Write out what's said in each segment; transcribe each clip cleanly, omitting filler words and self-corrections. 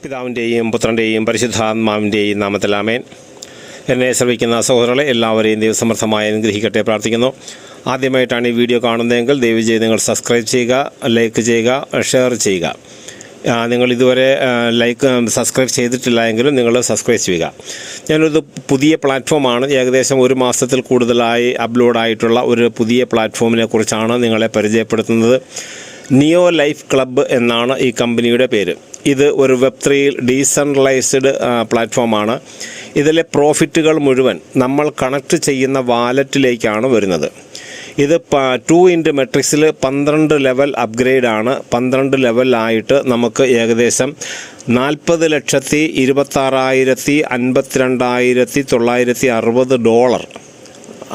പിതാവിൻ്റെയും പുത്രൻ്റെയും പരിശുദ്ധാത്മാവിൻ്റെയും നാമത്തിൽ ആമേൻ. എന്നെ ശ്രവിക്കുന്ന സഹോദരങ്ങളെ എല്ലാവരെയും ദൈവസമർത്ഥമായി അനുഗ്രഹിക്കട്ടെ പ്രാർത്ഥിക്കുന്നു. ആദ്യമായിട്ടാണ് ഈ വീഡിയോ കാണുന്നതെങ്കിൽ ദയവ് ചെയ്ത് നിങ്ങൾ സബ്സ്ക്രൈബ് ചെയ്യുക, ലൈക്ക് ചെയ്യുക, ഷെയർ ചെയ്യുക. നിങ്ങൾ ഇതുവരെ സബ്സ്ക്രൈബ് ചെയ്തിട്ടില്ല എങ്കിലും നിങ്ങൾ സബ്സ്ക്രൈബ് ചെയ്യുക. ഞാനൊരു പുതിയ പ്ലാറ്റ്ഫോമാണ്, ഏകദേശം ഒരു മാസത്തിൽ കൂടുതലായി അപ്ലോഡായിട്ടുള്ള ഒരു പുതിയ പ്ലാറ്റ്ഫോമിനെ കുറിച്ചാണ് നിങ്ങളെ പരിചയപ്പെടുത്തുന്നത്. നിയോ ലൈഫ് ക്ലബ്ബ് എന്നാണ് ഈ കമ്പനിയുടെ പേര്. ഇത് ഒരു Web3 ഡീസെൻട്രലൈസ്ഡ് പ്ലാറ്റ്ഫോമാണ്. ഇതിലെ പ്രോഫിറ്റുകൾ മുഴുവൻ നമ്മൾ കണക്ട് ചെയ്യുന്ന വാലറ്റിലേക്കാണ് വരുന്നത്. ഇത് 2 മെട്രിക്സിൽ 12 ലെവൽ അപ്ഗ്രേഡാണ്. 12 ലെവലായിട്ട് നമുക്ക് ഏകദേശം 40,26,52,960 ഡോളർ,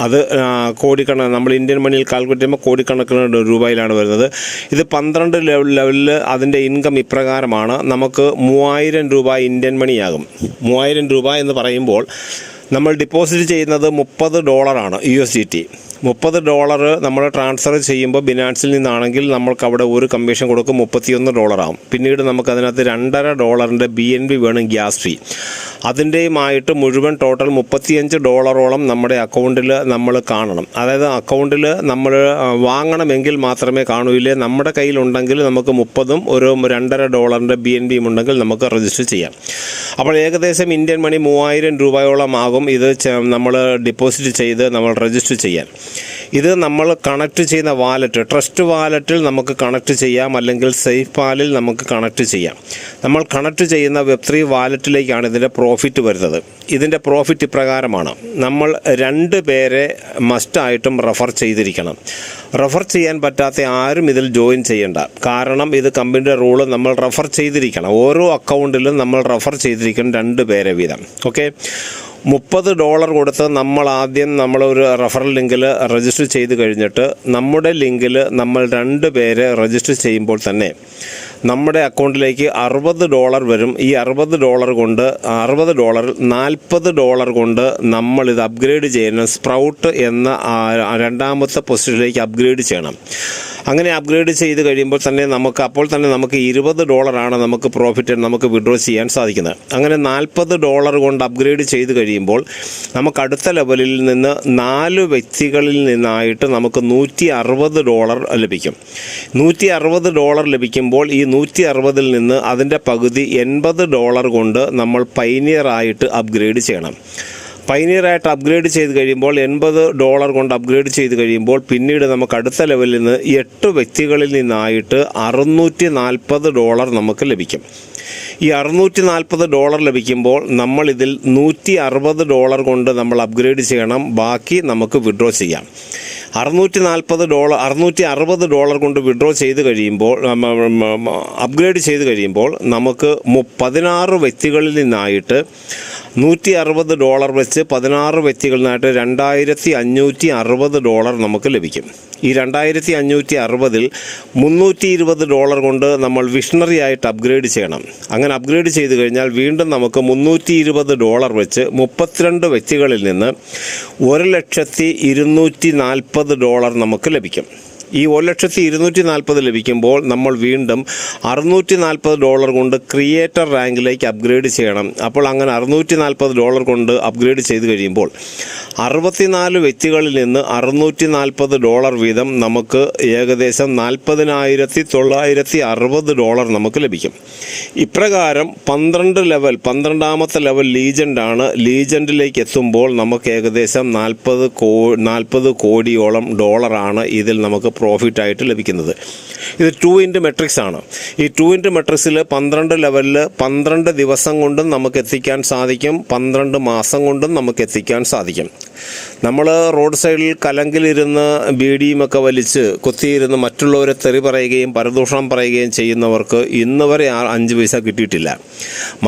അത് കോടിക്കണക്കിന്, നമ്മൾ ഇന്ത്യൻ മണിയിൽ കാൽക്കുലേറ്റ് ചെയ്യുമ്പോൾ കോടിക്കണക്കിന് രൂപയിലാണ് വരുന്നത്. ഇത് 12 ലെവലിൽ അതിൻ്റെ ഇൻകം ഇപ്രകാരമാണ്. നമുക്ക് 3000 രൂപ ഇന്ത്യൻ മണിയാകും. 3000 രൂപ എന്ന് പറയുമ്പോൾ നമ്മൾ ഡിപ്പോസിറ്റ് ചെയ്യുന്നത് $30 USDT. $30 നമ്മൾ ട്രാൻസ്ഫർ ചെയ്യുമ്പോൾ ബിനാൻസിൽ നിന്നാണെങ്കിൽ നമ്മൾക്ക് അവിടെ ഒരു കമ്മീഷൻ കൊടുക്കും, $31 ആവും. പിന്നീട് നമുക്കതിനകത്ത് $2.50 BNB വേണം ഗ്യാസ് ഫീ. അതിൻ്റെയുമായിട്ട് മുഴുവൻ ടോട്ടൽ $35 നമ്മുടെ അക്കൗണ്ടിൽ നമ്മൾ കാണണം. അതായത് അക്കൗണ്ടിൽ നമ്മൾ വാങ്ങണമെങ്കിൽ മാത്രമേ കാണൂല്ലേ. നമ്മുടെ കയ്യിലുണ്ടെങ്കിൽ നമുക്ക് 30ഉം ഒരു $2.50 BNB ഉണ്ടെങ്കിൽ നമുക്ക് രജിസ്റ്റർ ചെയ്യാം. അപ്പോൾ ഏകദേശം ഇന്ത്യൻ മണി 3000 രൂപയോളം ആകും ഇത് നമ്മൾ ഡിപ്പോസിറ്റ് ചെയ്ത് നമ്മൾ രജിസ്റ്റർ ചെയ്യാൻ. ഇത് നമ്മൾ കണക്ട് ചെയ്യുന്ന വാലറ്റ്, ട്രസ്റ്റ് വാലറ്റിൽ നമുക്ക് കണക്ട് ചെയ്യാം, അല്ലെങ്കിൽ സേഫ് പാലിൽ നമുക്ക് കണക്ട് ചെയ്യാം. നമ്മൾ കണക്ട് ചെയ്യുന്ന Web3 വാലറ്റിലേക്കാണ് ഇതിൻ്റെ പ്രോഫിറ്റ് വരുന്നത്. ഇതിൻ്റെ പ്രോഫിറ്റ് ഇപ്രകാരമാണ്. നമ്മൾ 2 പേരെ മസ്റ്റായിട്ടും റെഫർ ചെയ്തിരിക്കണം. റെഫർ ചെയ്യാൻ പറ്റാത്ത ആരും ഇതിൽ ജോയിൻ ചെയ്യേണ്ട. കാരണം ഇത് കമ്പനിയുടെ റൂള്, നമ്മൾ റെഫർ ചെയ്തിരിക്കണം. ഓരോ അക്കൗണ്ടിലും നമ്മൾ റെഫർ ചെയ്തിരിക്കണം 2 പേരെ വീതം. ഓക്കെ, $30 കൊടുത്ത് നമ്മൾ ആദ്യം നമ്മളൊരു റെഫറൽ ലിങ്കിൽ രജിസ്റ്റർ ചെയ്ത് കഴിഞ്ഞിട്ട് നമ്മുടെ ലിങ്കിൽ നമ്മൾ 2 പേരെ രജിസ്റ്റർ ചെയ്യുമ്പോൾ തന്നെ നമ്മുടെ അക്കൗണ്ടിലേക്ക് $60 വരും. ഈ $60 കൊണ്ട് $40 കൊണ്ട് നമ്മളിത് അപ്ഗ്രേഡ് ചെയ്യണം. സ്പ്രൗട്ട് എന്ന 2ാമത്തെ പൊസിഷനിലേക്ക് അപ്ഗ്രേഡ് ചെയ്യണം. അങ്ങനെ അപ്ഗ്രേഡ് ചെയ്ത് കഴിയുമ്പോൾ തന്നെ നമുക്ക് $20 നമുക്ക് പ്രോഫിറ്റ് നമുക്ക് വിഡ്രോ ചെയ്യാൻ സാധിക്കുന്നത്. അങ്ങനെ $40 കൊണ്ട് അപ്ഗ്രേഡ് ചെയ്ത് കഴിയുമ്പോൾ നമുക്ക് അടുത്ത ലെവലിൽ നിന്ന് 4 വ്യക്തികളിൽ നിന്നായിട്ട് നമുക്ക് $160 ലഭിക്കും. $160 ലഭിക്കുമ്പോൾ ഈ 160ൽ നിന്ന് അതിൻ്റെ പകുതി $80 കൊണ്ട് നമ്മൾ പൈനിയറായിട്ട് അപ്ഗ്രേഡ് ചെയ്യണം. പൈനിയറായിട്ട് അപ്ഗ്രേഡ് ചെയ്ത് കഴിയുമ്പോൾ $80 കൊണ്ട് അപ്ഗ്രേഡ് ചെയ്ത് കഴിയുമ്പോൾ പിന്നീട് നമുക്ക് അടുത്ത ലെവലിൽ നിന്ന് 8 വ്യക്തികളിൽ നിന്നായിട്ട് $640 നമുക്ക് ലഭിക്കും. ഈ $640 ലഭിക്കുമ്പോൾ നമ്മളിതിൽ $160 കൊണ്ട് നമ്മൾ അപ്ഗ്രേഡ് ചെയ്യണം. ബാക്കി നമുക്ക് വിഡ്രോ ചെയ്യാം. $660 കൊണ്ട് വിഡ്രോ ചെയ്ത് കഴിയുമ്പോൾ, അപ്ഗ്രേഡ് ചെയ്ത് കഴിയുമ്പോൾ നമുക്ക് 16 വ്യക്തികളിൽ നിന്നായിട്ട് $160 വെച്ച് 16 വ്യക്തികളിൽ നിന്നായിട്ട് $2560 നമുക്ക് ലഭിക്കും. ഈ $2560ൽ $320 കൊണ്ട് നമ്മൾ വിഷണറി ആയിട്ട് അപ്ഗ്രേഡ് ചെയ്യണം. അങ്ങനെ അപ്ഗ്രേഡ് ചെയ്ത് കഴിഞ്ഞാൽ വീണ്ടും നമുക്ക് $320 വെച്ച് 32 വ്യക്തികളിൽ നിന്ന് $1,240,000 നമുക്ക് ലഭിക്കും. ഈ $1,240,000 ലഭിക്കുമ്പോൾ നമ്മൾ വീണ്ടും $640 കൊണ്ട് ക്രിയേറ്റർ റാങ്കിലേക്ക് അപ്ഗ്രേഡ് ചെയ്യണം. അപ്പോൾ അങ്ങനെ $640 കൊണ്ട് അപ്ഗ്രേഡ് ചെയ്ത് കഴിയുമ്പോൾ 64 വ്യക്തികളിൽ നിന്ന് $640 വീതം നമുക്ക് ഏകദേശം $40,960 നമുക്ക് ലഭിക്കും. ഇപ്രകാരം 12ാമത്തെ ലെവൽ ലീജൻഡാണ്. ലീജൻഡിലേക്ക് എത്തുമ്പോൾ നമുക്ക് ഏകദേശം 40 കോടിയോളം ഡോളറാണ് ഇതിൽ നമുക്ക് പ്രോഫിറ്റായിട്ട് ലഭിക്കുന്നത്. ഇത് 2 മെട്രിക്സ് ആണ്. ഈ 2 മെട്രിക്സിൽ 12 ലെവലിൽ 12 ദിവസം കൊണ്ടും നമുക്ക് എത്തിക്കാൻ സാധിക്കും, 12 മാസം കൊണ്ടും നമുക്ക് എത്തിക്കാൻ സാധിക്കും. നമ്മൾ റോഡ് സൈഡിൽ കലങ്കിലിരുന്ന് ബീഡിയുമൊക്കെ വലിച്ച് കുത്തിയിരുന്ന് മറ്റുള്ളവരെ തെറി പറയുകയും പരദൂഷണം പറയുകയും ചെയ്യുന്നവർക്ക് ഇന്ന് വരെ 5 പൈസ കിട്ടിയിട്ടില്ല.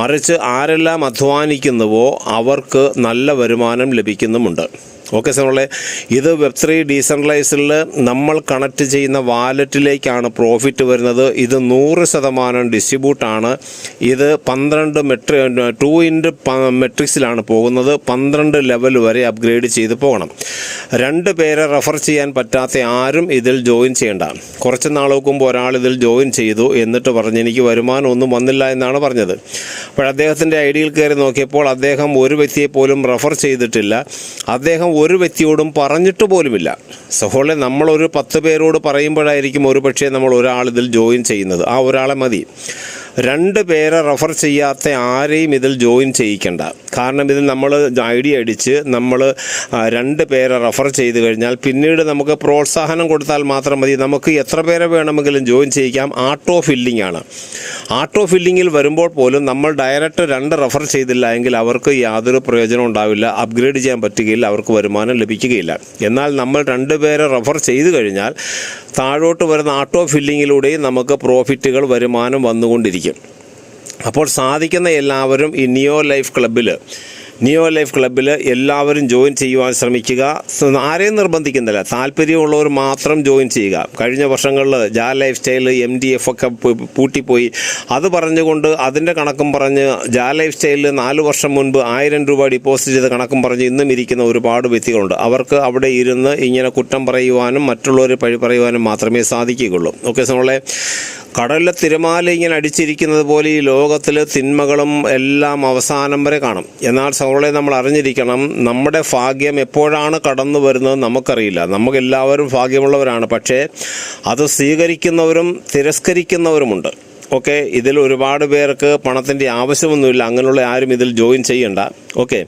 മറിച്ച് ആരെല്ലാം അധ്വാനിക്കുന്നുവോ അവർക്ക് നല്ല വരുമാനം ലഭിക്കുന്നുമുണ്ട്. ഓക്കെ സോളെ, ഇത് Web3 ഡീസെൻട്രലൈസ്ഡിൽ നമ്മൾ കണക്ട് ചെയ്യുന്ന വാലറ്റിലേക്കാണ് പ്രോഫിറ്റ് വരുന്നത്. ഇത് 100% ഡിസ്ട്രിബ്യൂട്ടാണ്. ഇത് 2 മെട്രിക്സിലാണ് പോകുന്നത്. 12 ലെവൽ വരെ അപ്ഗ്രേഡ് ചെയ്ത് പോകണം. 2 പേരെ റെഫർ ചെയ്യാൻ പറ്റാത്ത ആരും ഇതിൽ ജോയിൻ ചെയ്യേണ്ട. കുറച്ച് നാൾ നോക്കുമ്പോൾ ഒരാൾ ഇതിൽ ജോയിൻ ചെയ്തു, എന്നിട്ട് പറഞ്ഞ് എനിക്ക് വരുമാനം ഒന്നും വന്നില്ല എന്നാണ് പറഞ്ഞത്. അപ്പോൾ അദ്ദേഹത്തിൻ്റെ ഐഡിയിൽ കയറി നോക്കിയപ്പോൾ അദ്ദേഹം ഒരു വ്യക്തിയെ പോലും റെഫർ ചെയ്തിട്ടില്ല. അദ്ദേഹം ഒരു വ്യക്തിയോടും പറഞ്ഞിട്ട് പോലുമില്ല. സഹോദരനെ, നമ്മളൊരു 10 പേരോട് പറയുമ്പോഴായിരിക്കും ഒരു പക്ഷേ നമ്മൾ ഒരാളിതിൽ ജോയിൻ ചെയ്യുന്നത്. ആ ഒരാളെ മതി. 2 പേരെ റെഫർ ചെയ്യാത്ത ആരെയും ഇതിൽ ജോയിൻ ചെയ്യിക്കണ്ട. കാരണം ഇതിൽ നമ്മൾ ഐഡിയ അടിച്ച് നമ്മൾ 2 പേരെ റെഫർ ചെയ്ത് കഴിഞ്ഞാൽ പിന്നീട് നമുക്ക് പ്രോത്സാഹനം കൊടുത്താൽ മാത്രം മതി. നമുക്ക് എത്ര പേരെ വേണമെങ്കിലും ജോയിൻ ചെയ്യിക്കാം. ആട്ടോ ഫില്ലിംഗ് ആണ്. ആട്ടോ ഫില്ലിങ്ങിൽ വരുമ്പോൾ പോലും നമ്മൾ ഡയറക്റ്റ് 2 റെഫർ ചെയ്തില്ല എങ്കിൽ അവർക്ക് യാതൊരു പ്രയോജനം ഉണ്ടാവില്ല, അപ്ഗ്രേഡ് ചെയ്യാൻ പറ്റുകയില്ല, അവർക്ക് വരുമാനം ലഭിക്കുകയില്ല. എന്നാൽ നമ്മൾ 2 പേരെ റെഫർ ചെയ്ത് കഴിഞ്ഞാൽ താഴോട്ട് വരുന്ന ആട്ടോ ഫില്ലിങ്ങിലൂടെയും നമുക്ക് പ്രോഫിറ്റുകൾ വരുമാനം വന്നുകൊണ്ടിരിക്കും. അപ്പോൾ സാധിക്കുന്ന എല്ലാവരും ഈ നിയോ ലൈഫ് ക്ലബ്ബിൽ എല്ലാവരും ജോയിൻ ചെയ്യുവാൻ ശ്രമിക്കുക. ആരെയും നിർബന്ധിക്കുന്നില്ല, താല്പര്യമുള്ളവർ മാത്രം ജോയിൻ ചെയ്യുക. കഴിഞ്ഞ വർഷങ്ങളിൽ ജാ ലൈഫ് സ്റ്റൈൽ MDF ഒക്കെ പൂട്ടിപ്പോയി. അത് പറഞ്ഞുകൊണ്ട് അതിൻ്റെ കണക്കും പറഞ്ഞ് ജാ ലൈഫ് സ്റ്റൈലിൽ 4 വർഷം മുൻപ് 1000 രൂപ ഡിപ്പോസിറ്റ് ചെയ്ത് കണക്കും പറഞ്ഞ് ഇന്നും ഇരിക്കുന്ന ഒരുപാട് വ്യക്തികളുണ്ട്. അവർക്ക് അവിടെ ഇരുന്ന് ഇങ്ങനെ കുറ്റം പറയുവാനും മറ്റുള്ളവർ പഴി പറയുവാനും മാത്രമേ സാധിക്കുകയുള്ളൂ. ഓക്കെ, നമ്മളെ കടലിലെ തിരമാല ഇങ്ങനെ അടിച്ചിരിക്കുന്നത് പോലെ ഈ ലോകത്തിൽ തിന്മകളും എല്ലാം അവസാനം വരെ കാണും. എന്നാൽ സഹോദരങ്ങളെ, നമ്മൾ അറിഞ്ഞിരിക്കണം, നമ്മുടെ ഭാഗ്യം എപ്പോഴാണ് കടന്നു വരുന്നത് നമുക്കറിയില്ല. നമുക്കെല്ലാവരും ഭാഗ്യമുള്ളവരാണ്. പക്ഷേ അത് സ്വീകരിക്കുന്നവരും തിരസ്കരിക്കുന്നവരുമുണ്ട്. ഓക്കെ, ഇതിൽ ഒരുപാട് പേർക്ക് പണത്തിൻ്റെ ആവശ്യമൊന്നുമില്ല. അങ്ങനെയുള്ള ആരും ഇതിൽ ജോയിൻ ചെയ്യണ്ട. ഓക്കെ,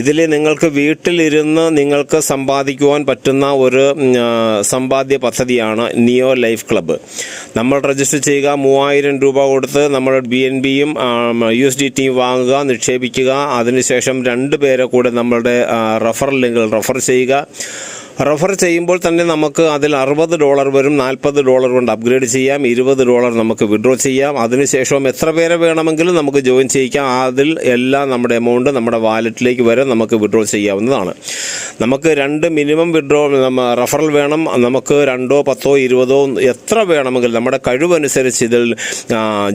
ഇതിൽ നിങ്ങൾക്ക് വീട്ടിലിരുന്ന് നിങ്ങൾക്ക് സമ്പാദിക്കുവാൻ പറ്റുന്ന ഒരു സമ്പാദ്യ പദ്ധതിയാണ് നിയോ ലൈഫ് ക്ലബ്ബ്. നമ്മൾ രജിസ്റ്റർ ചെയ്യുക, 3000 രൂപ കൊടുത്ത് നമ്മൾ BNBയും USDTയും വാങ്ങുക, നിക്ഷേപിക്കുക. അതിനുശേഷം 2 പേരെ കൂടെ നമ്മളുടെ റെഫറൽ ലിങ്കിൽ റെഫർ ചെയ്യുക. റെഫർ ചെയ്യുമ്പോൾ തന്നെ നമുക്ക് അതിൽ $60 വരും. $40 കൊണ്ട് അപ്ഗ്രേഡ് ചെയ്യാം. $20 നമുക്ക് വിഡ്രോ ചെയ്യാം. അതിനുശേഷം എത്ര പേരെ വേണമെങ്കിലും നമുക്ക് ജോയിൻ ചെയ്യിക്കാം. അതിൽ എല്ലാം നമ്മുടെ എമൗണ്ട് നമ്മുടെ വാലറ്റിലേക്ക് വരെ നമുക്ക് വിഡ്രോ ചെയ്യാവുന്നതാണ്. നമുക്ക് 2 മിനിമം വിഡ്രോ റെഫറൽ വേണം. നമുക്ക് 2, 10, 20 എത്ര വേണമെങ്കിലും നമ്മുടെ കഴിവനുസരിച്ച് ഇതിൽ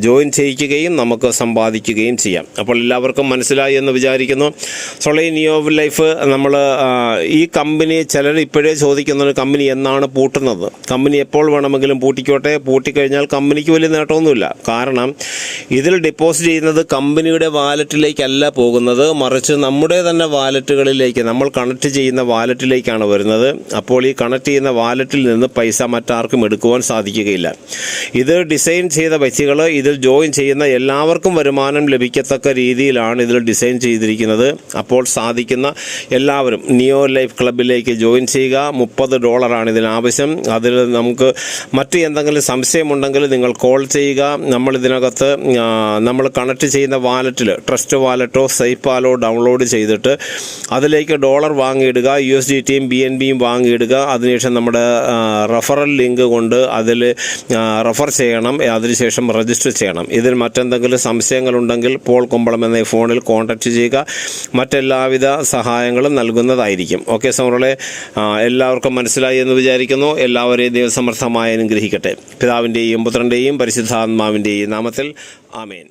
ജോയിൻ ചെയ്യിക്കുകയും നമുക്ക് സമ്പാദിക്കുകയും ചെയ്യാം. അപ്പോൾ എല്ലാവർക്കും മനസ്സിലായി എന്ന് വിചാരിക്കുന്നു. സോളി നിയോ ലൈഫ് നമ്മൾ ഈ കമ്പനി ചിലർ ഇപ്പോഴേ ചോദിക്കുന്ന കമ്പനി എന്നാണ് പൂട്ടുന്നത്. കമ്പനി എപ്പോൾ വേണമെങ്കിലും പൂട്ടിക്കോട്ടെ. പൂട്ടിക്കഴിഞ്ഞാൽ കമ്പനിക്ക് വലിയ നേട്ടമൊന്നുമില്ല. കാരണം ഇതിൽ ഡെപ്പോസിറ്റ് ചെയ്യുന്നത് കമ്പനിയുടെ വാലറ്റിലേക്കല്ല പോകുന്നത്, മറിച്ച് നമ്മുടെ തന്നെ വാലറ്റുകളിലേക്ക്, നമ്മൾ കണക്ട് ചെയ്യുന്ന വാലറ്റിലേക്കാണ് വരുന്നത്. അപ്പോൾ ഈ കണക്ട് ചെയ്യുന്ന വാലറ്റിൽ നിന്ന് പൈസ മറ്റാർക്കും എടുക്കുവാൻ സാധിക്കുകയില്ല. ഇത് ഡിസൈൻ ചെയ്ത വ്യക്തികൾ, ഇതിൽ ജോയിൻ ചെയ്യുന്ന എല്ലാവർക്കും വരുമാനം ലഭിക്കത്തക്ക രീതിയിലാണ് ഇതിൽ ഡിസൈൻ ചെയ്തിരിക്കുന്നത്. അപ്പോൾ സാധിക്കുന്ന എല്ലാവരും നിയോ ലൈഫ് ക്ലബ്ബിലേക്ക് ജോയിൻ ചെയ്യുക. $30 ഇതിനാവശ്യം. അതിൽ നമുക്ക് മറ്റ് എന്തെങ്കിലും സംശയമുണ്ടെങ്കിൽ നിങ്ങൾ കോൾ ചെയ്യുക. നമ്മളിതിനകത്ത് നമ്മൾ കണക്ട് ചെയ്യുന്ന വാലറ്റിൽ ട്രസ്റ്റ് വാലറ്റോ സൈപ്പാലോ ഡൗൺലോഡ് ചെയ്തിട്ട് അതിലേക്ക് ഡോളർ വാങ്ങിയിടുക, USDTയും BNBയും വാങ്ങിയിടുക. അതിനുശേഷം നമ്മുടെ റെഫറൽ ലിങ്ക് കൊണ്ട് അതിൽ റെഫർ ചെയ്യണം. അതിനുശേഷം രജിസ്റ്റർ ചെയ്യണം. ഇതിൽ മറ്റെന്തെങ്കിലും സംശയങ്ങളുണ്ടെങ്കിൽ പോൾ കുമ്പളം എന്ന ഫോണിൽ കോൺടാക്റ്റ് ചെയ്യുക. മറ്റെല്ലാവിധ സഹായങ്ങളും നൽകുന്നതായിരിക്കും. ഓക്കെ സൗറളെ, എല്ലാവർക്കും മനസ്സിലായി എന്ന് വിചാരിക്കുന്നു. എല്ലാവരെയും ദൈവസമർത്ഥമായി അനുഗ്രഹിക്കട്ടെ. പിതാവിൻ്റെയും പുത്രൻ്റെയും പരിശുദ്ധാത്മാവിൻ്റെയും നാമത്തിൽ ആമേൻ.